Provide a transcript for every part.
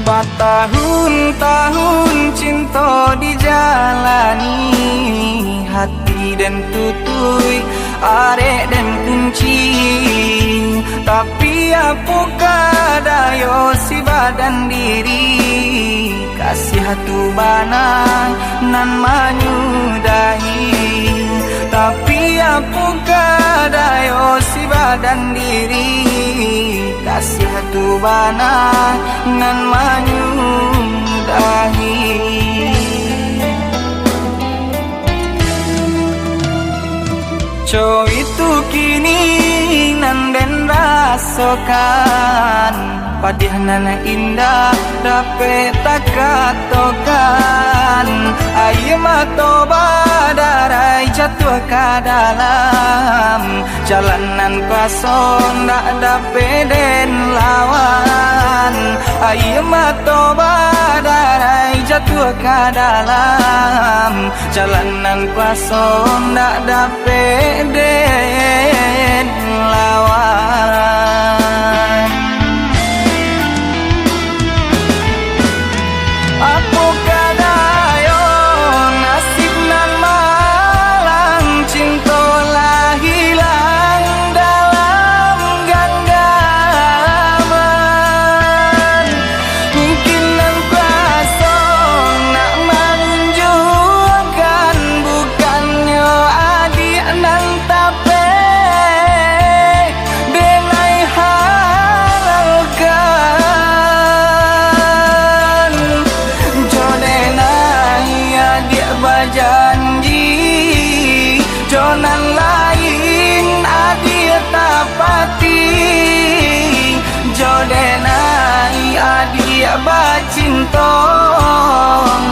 Bertahun-tahun cinta dijalani, hati dan tutui, arek dan kunci. Tapi apakah daya si badan diri, kasih hatu banang nan menyudahi. Tapi apakah daya si badan diri, kasih hatu banang nan menyudahi. Co itu kini nan den rasakan, padih nana indah dapat tak katakan. Air mata badarai jatuh ke dalam jalanan kosong, tak dapat den lawan. Air mata badarai jatuh ke dalam jalanan kosong, tak dapat den lawan. Apakah daya nasib nan malang, cinta lah hilang dalam genggaman. Mungkin nan kuasa nak menunjukkan, bukannya adik nan tapi denai halalkan. Jodenai adik berjanji, jonan lain adik tapati. Jodenai adik bercinta,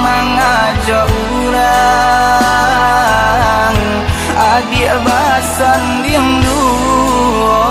mengajak orang adik bersanding dua.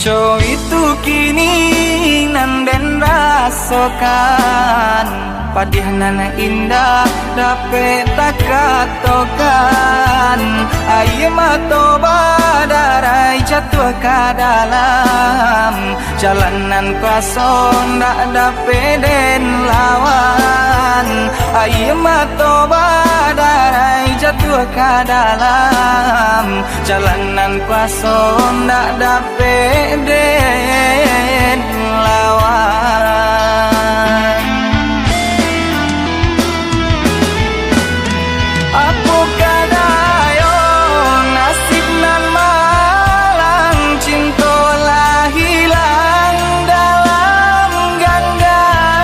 Co itu kini nan den rasakan, padih nana indah dapat tak katakan. Air mata badarai jatuh ke dalam jalanan kosong, tak dapat den lawan. Air mata badarai jatuh ke dalam jalanan kosong, tak dapat den lawan. Apakah daya nasib nan malang, cinta lah hilang dalam genggaman.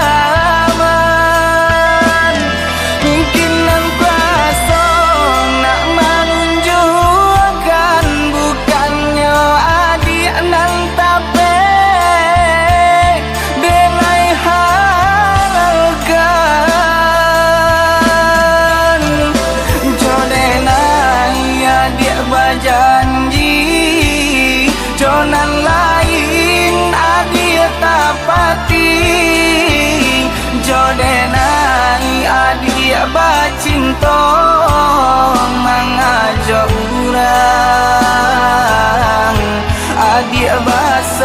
Mungkin nan kuasa nak menunjukkan, bukannya adik nan tapi denai halalkan. Jodenai adik berjanji, jonan lain adik tapati. Jodenai adik bercinta, mengajak orang adik bersanding